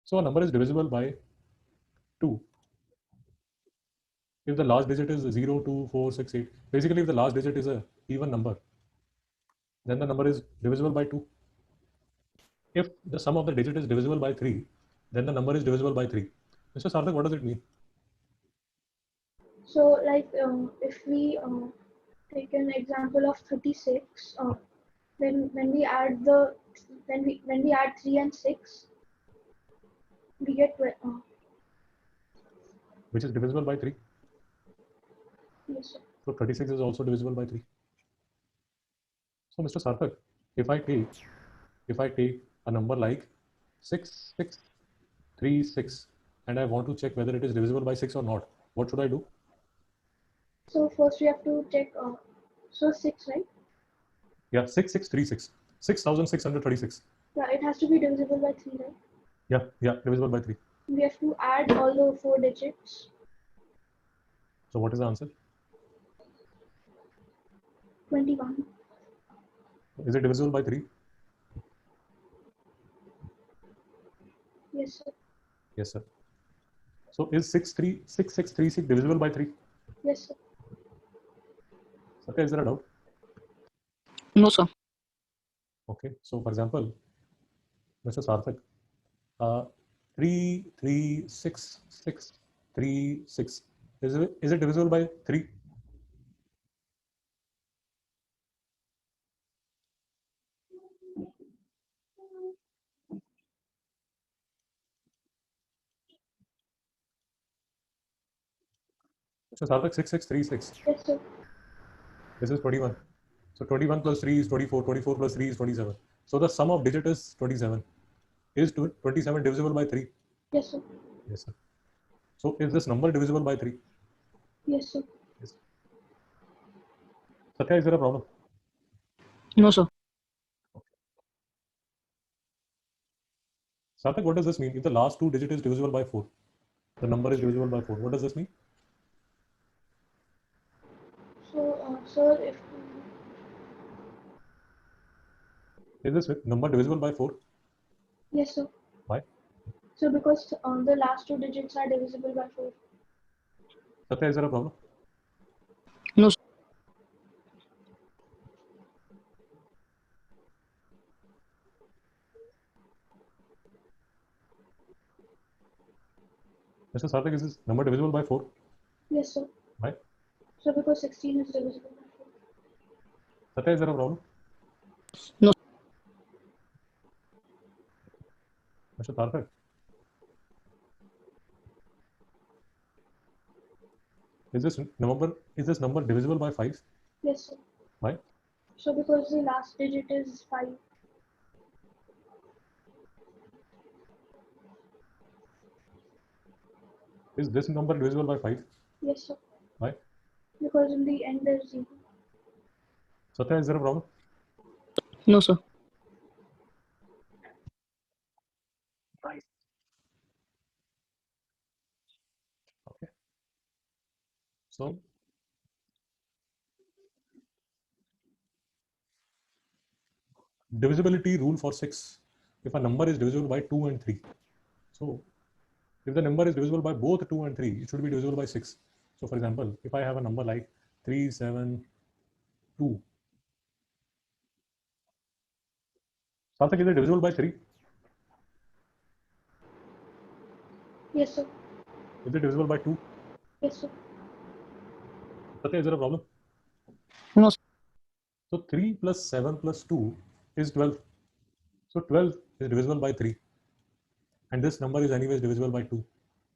So a number is divisible by 2 if the last digit is 0, 2, 4, 6, 8. Basically, if the last digit is a even number, then the number is divisible by 2. If the sum of the digit is divisible by 3, then the number is divisible by 3. Mr. Sarthak, what does it mean? So like if we take an example of 36, then when we add 3 and 6, we get Which is divisible by 3. yes, sir. So 36 is also divisible by 3. So Mr. Sarthak, if I take a number like 6636 and I want to check whether it is divisible by 6 or not, what should I do? So first we have to check. So 6, right? Yeah, 6636, 6636. Yeah, it has to be divisible by 3, right? Yeah, divisible by 3. We have to add all the 4 digits. So what is the answer? 21. Is it divisible by 3? Yes, sir. Yes, sir. So is 6636 divisible by 3? Yes, sir. Satya, is there a doubt? No, sir. Okay. So for example, Mr. Sarthak, 336636. Is it divisible by 3? Mr. Sarthak, 6636. Yes, sir. This is 21. So 21 plus 3 is 24. 24 plus 3 is 27. So the sum of digit is 27. Is 27 divisible by 3? Yes, sir. Yes, sir. So is this number divisible by 3? Yes, sir. Yes. Satya, is there a problem? No, sir. Sarthak, what does this mean? If the last two digit is divisible by 4, the number is divisible by 4. What does this mean? So, sir, if Is this number divisible by 4? yes, sir. Why? So because the last 2 digits are divisible by 4. Satya, is there a problem? No, sir. Mr. Sarthak, is this number divisible by 4? Yes, sir. Why? So because 16 is divisible by 4. Satya, is there a problem? No. Mr. Sarthak, is this number divisible by 5? Yes, sir. Why? So because the last digit is 5. Is this number divisible by 5? Yes, sir. Why? Because in the end there's 0. Satya, is there a problem? No, sir. Right. Okay. So divisibility rule for 6. If a number is divisible by 2 and 3. So if the number is divisible by both 2 and 3, it should be divisible by 6. So for example, if I have a number like 372, Sarthak, is it divisible by 3? Yes, sir. Is it divisible by 2? Yes, sir. Satya, is there a problem? No, sir. So 3 plus 7 plus 2 is 12. So 12 is divisible by 3. And this number is anyways divisible by 2.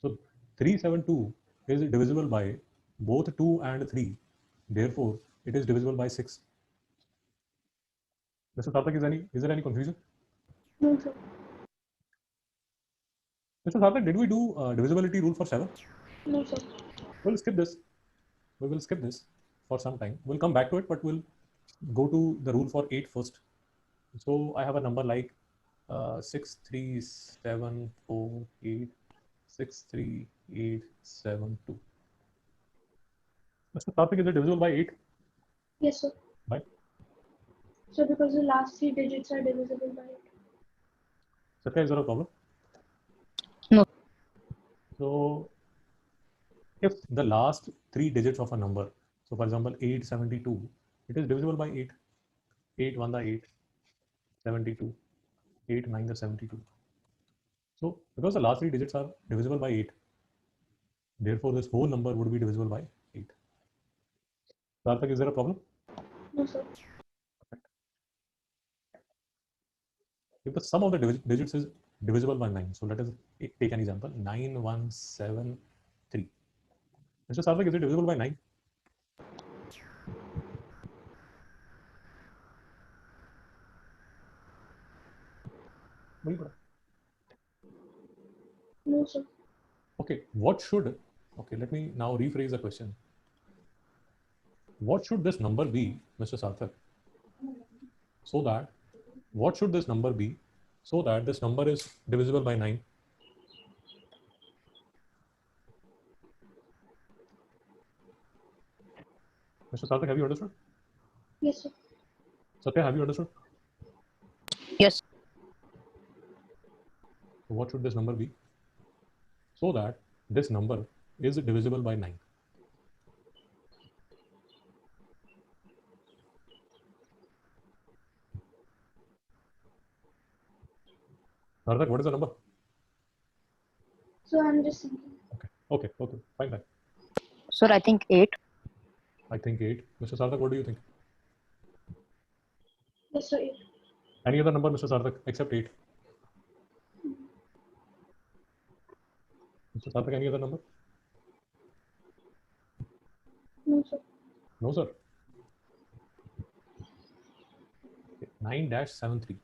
So 372 is divisible by both 2 and 3. Therefore, it is divisible by 6. Mr. Sarthak, is there any confusion? No, sir. Mr. Sarthak, did we do divisibility rule for 7? No, sir. We'll skip this. We will skip this for some time. We'll come back to it, but we'll go to the rule for 8 first. So I have a number like 63748 63872. Mr. Sarthak, is it divisible by 8? Yes, sir. Why? So because the last 3 digits are divisible by 8. Satya, is there a problem? No. So if the last three digits of a number, so for example 872, it is divisible by 8. 8 1 the 8, 72, 8 9 the 72. So because the last three digits are divisible by 8, therefore this whole number would be divisible by 8. Sarthak, is there a problem? No, sir. If the sum of the digits is divisible by 9, so let us take an example, 9173. Mr. Sarthak, is it divisible by 9? No, sir. Okay, okay, let me now rephrase the question. What should this number be, Mr. Sarthak? What should this number be so that this number is divisible by 9? Mr. Sarthak, have you understood? Yes, sir. Satya, have you understood? Yes. So what should this number be so that this number is divisible by 9? Sarthak, what is the number? So I'm just thinking. Okay, fine. Sir, I think 8. I think 8. Mr. Sarthak, what do you think? Yes, sir. 8. Any other number, Mr. Sarthak, except 8? Mr. Sarthak, any other number? No, sir. No, sir. 9-73.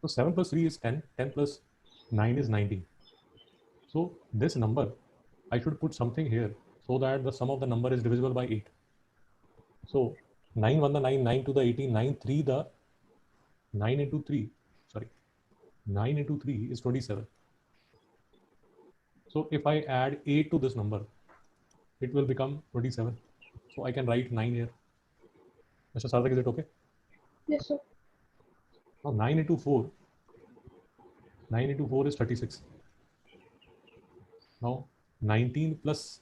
So 7 plus 3 is 10. 10 plus 9 is 19. So this number, I should put something here so that the sum of the number is divisible by 8. So 9 1 the 9, 9 2 the 18, 9 3 the 9 into 3. Sorry, 9 into 3 is 27. So if I add 8 to this number, it will become 27. So I can write 9 here. Mr. Sarthak, is it okay? Yes, sir. Now 9 into 4. 9 into 4 is 36. Now 19 plus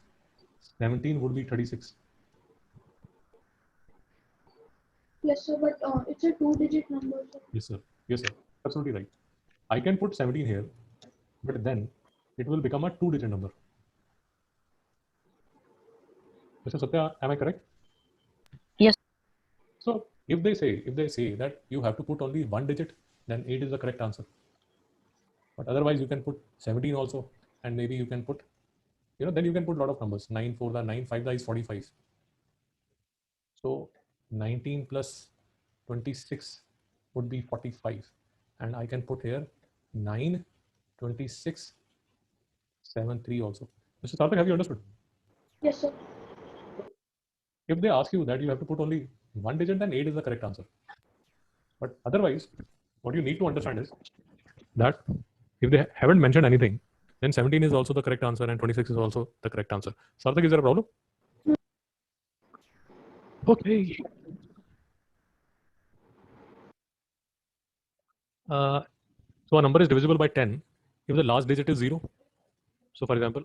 17 would be 36. Yes, sir. But it's a 2-digit number, sir. Yes, sir. Yes, sir. Absolutely right. I can put 17 here, but then it will become a 2-digit number. Mr. Satya, am I correct? Yes. So if they say that you have to put only one digit, then 8 is the correct answer. But otherwise you can put 17 also, and maybe you can put, then you can put a lot of numbers. 9 4 the 9 5 the is 45. So 19 plus 26 would be 45, and I can put here 9 26 7 3 also. Mr. Sarthak, have you understood? Yes, sir. If they ask you that you have to put only one digit, then 8 is the correct answer. But otherwise, what you need to understand is that if they haven't mentioned anything, then 17 is also the correct answer and 26 is also the correct answer. Sarthak, is there a problem? Okay. So a number is divisible by 10 if the last digit is 0. So for example,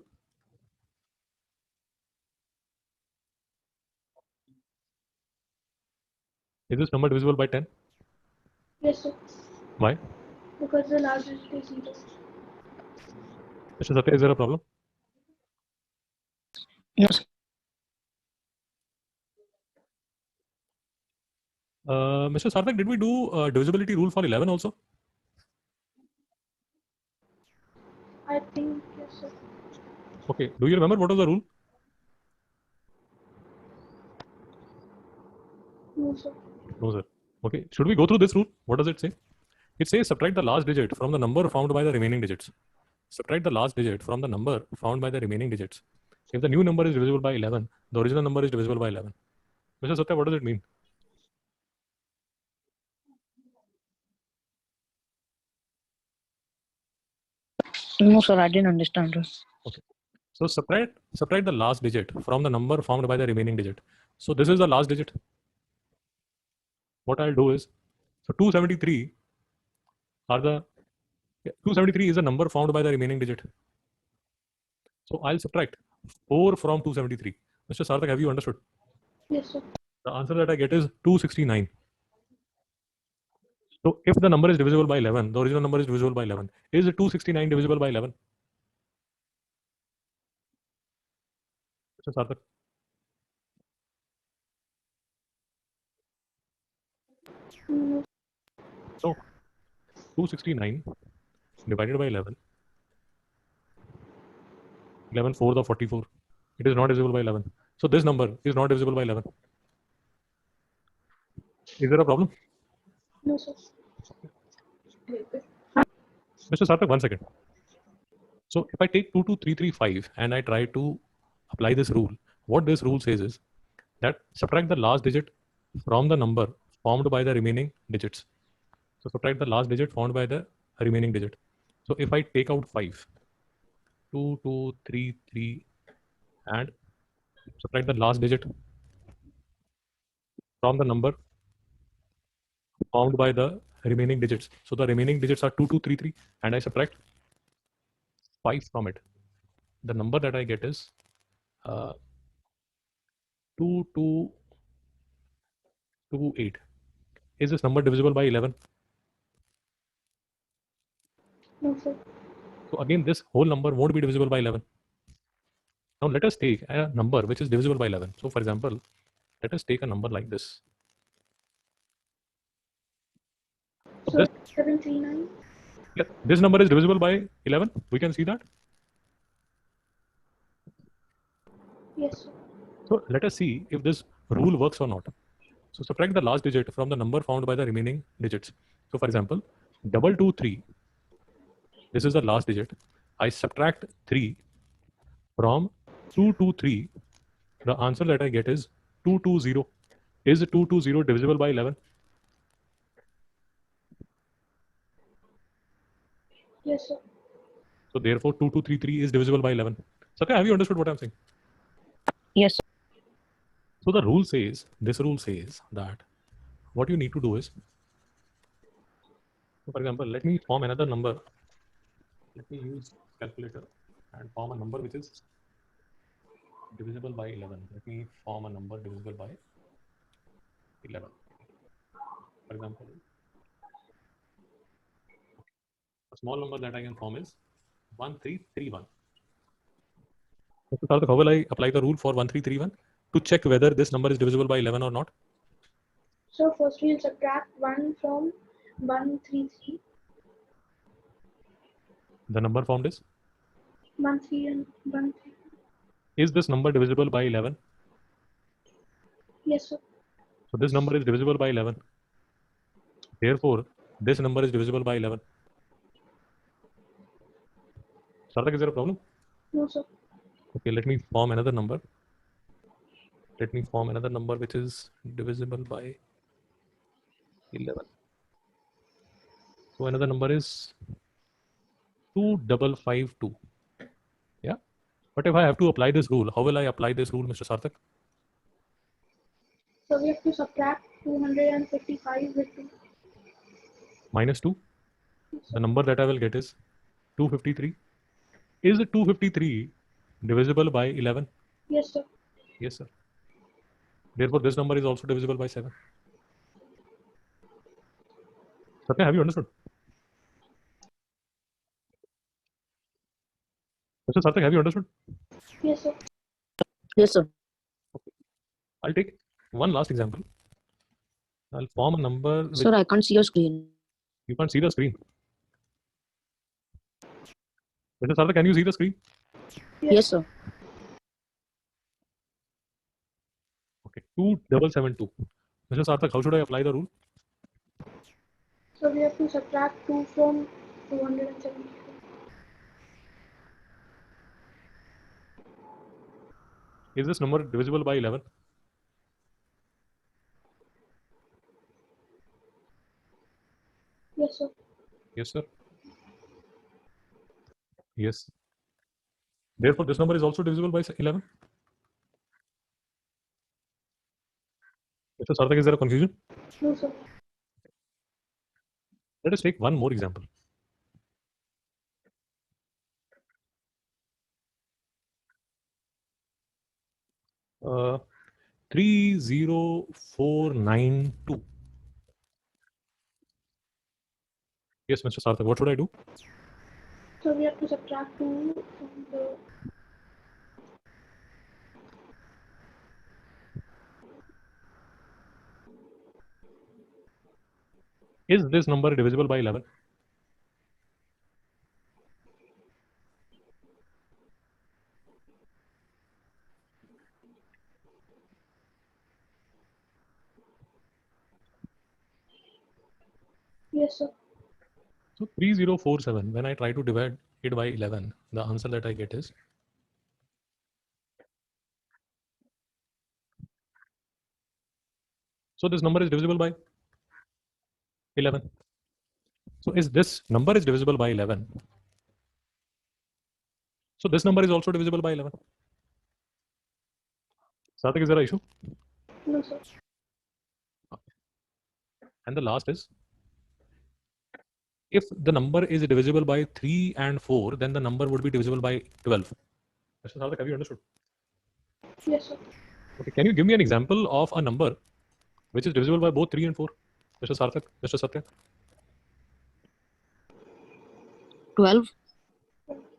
is this number divisible by 10? Yes, sir. Why? Because the last digit is 0. Mr. Satya, is there a problem? No, sir. Mr. Sarthak, did we do divisibility rule for 11 also? I think yes, sir. Okay. Do you remember what was the rule? No, sir. No, sir. Okay. Should we go through this rule? What does it say? It says subtract the last digit from the number found by the remaining digits. Subtract the last digit from the number found by the remaining digits. If the new number is divisible by 11, the original number is divisible by 11. Mr. Satya, what does it mean? No, sir, I didn't understand. Okay. So subtract the last digit from the number found by the remaining digit. So this is the last digit. What I'll do is, so 273 are the 273 is a number found by the remaining digit. So I'll subtract 4 from 273. Mr. Sarthak, have you understood? Yes, sir. The answer that I get is 269. So if the number is divisible by 11, the original number is divisible by 11. Is 269 divisible by 11? Mr. Sarthak. No. So 269 divided by 11. 11 4 the 44. It is not divisible by 11. So this number is not divisible by 11. Is there a problem? No, sir. Mr. Sarthak, 1 second. So if I take 22335 and I try to apply this rule, what this rule says is that subtract the last digit from the number formed by the remaining digits. So subtract the last digit formed by the remaining digit. So if I take out 5, 2, 2, 3, 3, and subtract the last digit from the number formed by the remaining digits. So the remaining digits are 2, 2, 3, 3, and I subtract 5 from it. The number that I get is 2, 2, 2, 8. Is this number divisible by 11? No, sir. So again, this whole number won't be divisible by 11. Now let us take a number which is divisible by 11. So for example, let us take a number like this. So So 739. this number is divisible by 11. We can see that. Yes, sir. So let us see if this rule works or not. So subtract the last digit from the number found by the remaining digits. So for example, 223. This is the last digit. I subtract 3 from 223. The answer that I get is 220. Is 220 divisible by 11? Yes, sir. So therefore 2233 is divisible by 11. Satya, have you understood what I'm saying? Yes, sir. So the rule says, this rule says that what you need to do is, so for example, let me form another number. Let me use calculator and form a number which is divisible by 11. Let me form a number divisible by 11. For example, a small number that I can form is 1331. So Karthik, how will I apply the rule for 1331 to check whether this number is divisible by 11 or not? So first we'll subtract 1 from 133. The number formed is? 13 and 13. Is this number divisible by 11? Yes, sir. So this number is divisible by 11. Therefore, this number is divisible by 11. Sarthak, is there a problem? No, sir. Okay, let me form another number. Let me form another number which is divisible by 11. So another number is 2552. Yeah. But if I have to apply this rule, how will I apply this rule, Mr. Sarthak? So we have to subtract 255 with 2. Minus 2. The number that I will get is 253. Is 253 divisible by 11? Yes, sir. Yes, sir. Therefore, this number is also divisible by 7. Satya, have you understood? Mr. Sarthak, have you understood? Yes, sir. Yes, sir. I'll take one last example. I'll form a number which Sir, I can't see your screen. you can't see the screen. Mr. Sarthak, can you see the screen? Yes, sir. Okay, 2772. Mr. Sarthak, how should I apply the rule? So we have to subtract 2 from 274. Is this number divisible by 11? Yes, sir. Yes, sir. Yes. Therefore, this number is also divisible by 11. Mr. Sarthak, is there a confusion? No, sir. Let us take one more example. 30492. Yes, Mr. Sarthak, what should I do? So we have to subtract 2 from the. Is this number divisible by 11? Yes, sir. So 3047, when I try to divide it by 11, the answer that I get is so this number is divisible by 11. So is this number is divisible by 11? So this number is also divisible by 11. Sarthak, is there an issue? No, sir. And the last is, if the number is divisible by 3 and 4, then the number would be divisible by 12. Mr. Sarthak, have you understood? Yes, sir. Okay, can you give me an example of a number which is divisible by both 3 and 4? Mr. Sarthak, Mr. Satya? 12.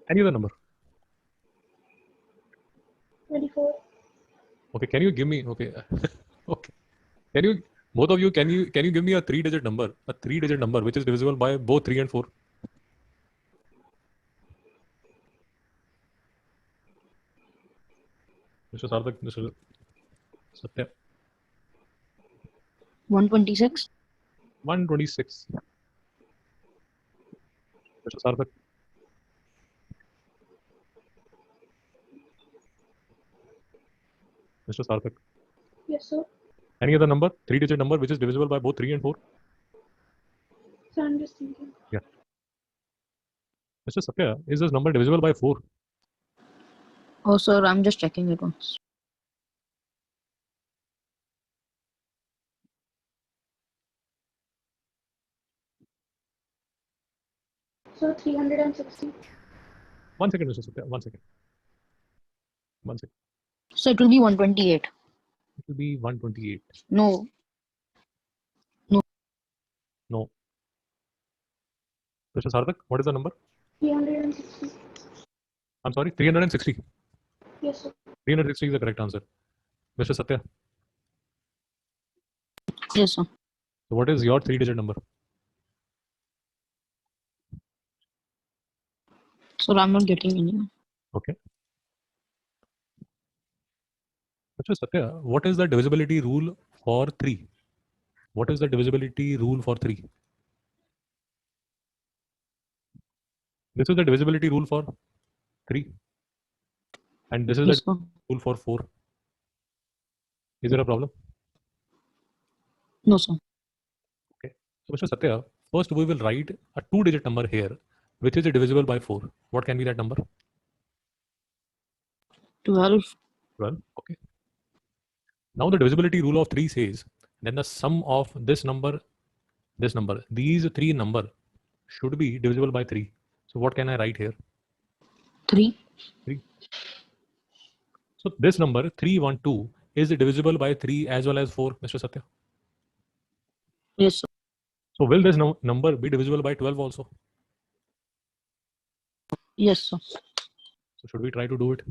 Any other number? 24. Okay, can you give me, okay, okay. Can you, both of you, can you give me a 3-digit number, which is divisible by both 3 and 4? Mr. Sarthak, Mr. Satya? 126. 126. Mr. Sarthak? Mr. Sarthak? Yes, sir. Any other number, 3-digit number, which is divisible by both 3 and 4? So I'm just thinking. Yeah. Mr. Satya, is this number divisible by 4? Oh, sir, I'm just checking it once. So 360. 1 second, Mr. Satya, 1 second. 1 second. So it will be 128. It will be 128. No. No. Mr. Sarthak, what is the number? 360. I'm sorry, 360. Yes, sir. 360 is the correct answer. Mr. Satya, Yes, sir. so what is your 3-digit number? So I'm not getting any. Okay. Mr. Satya, what is the divisibility rule for 3? What is the divisibility rule for 3? This is the divisibility rule for 3. And this is Yes, the sir. rule for 4. Is there a problem? No, sir. Okay. So Mr. Satya, first we will write a 2-digit number here, which is divisible by 4. What can be that number? 12. 12. Okay. Now the divisibility rule of 3 says, then the sum of this number, these 3 number should be divisible by 3. So what can I write here? 3. 3. So this number 312 is divisible by 3 as well as 4, Mr. Satya. Yes, sir. So will this number be divisible by 12 also? Yes, sir. So should we try to do it?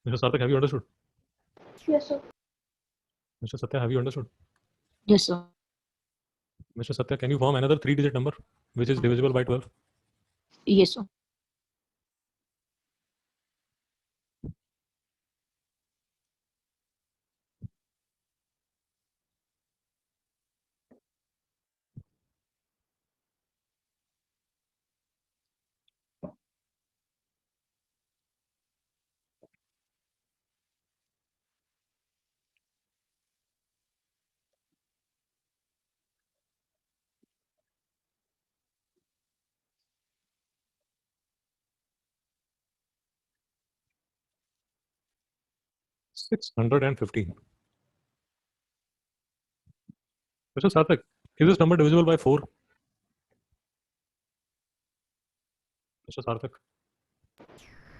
Mr. Sarthak, have you understood? Yes, sir. Mr. Satya, have you understood? Yes, sir. Mr. Satya, can you form another 3-digit number which is divisible by 12? Yes, sir. $615. Mr. Sarthak, is this number divisible by 4? Mr. Sarthak,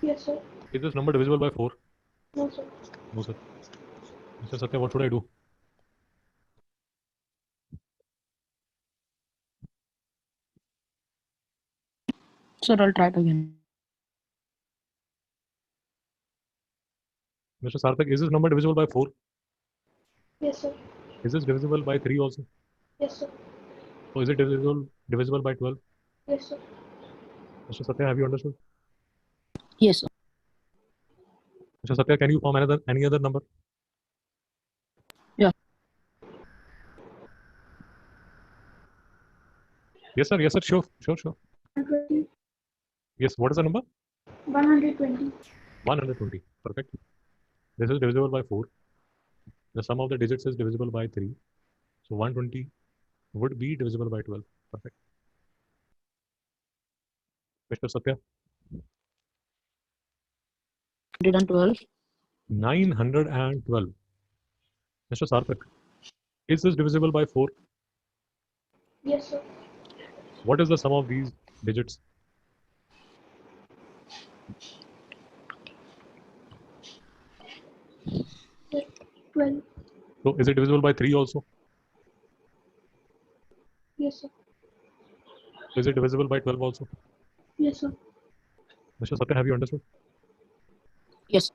Yes, sir. is this number divisible by 4? No, sir. No, sir. Mr. Satya, what should I do? Sir, I'll try it again. Mr. Sarthak, is this number divisible by 4? Yes, sir. Is this divisible by 3 also? Yes, sir. So is it divisible by 12? Yes, sir. Mr. Satya, have you understood? Yes, sir. Mr. Satya, can you form any other number? Yeah. Yes, sir. Yes, sir. Sure. 120. Yes. What is the number? 120. 120. Perfect. This is divisible by 4. The sum of the digits is divisible by 3. So 120 would be divisible by 12. Perfect. Mr. Satya, 112. 912. Mr. Sarthak, is this divisible by 4? Yes, sir. What is the sum of these digits? 12. So is it divisible by 3 also? Yes, sir. Is it divisible by 12 also? Yes, sir. Mr. Satya, have you understood? Yes.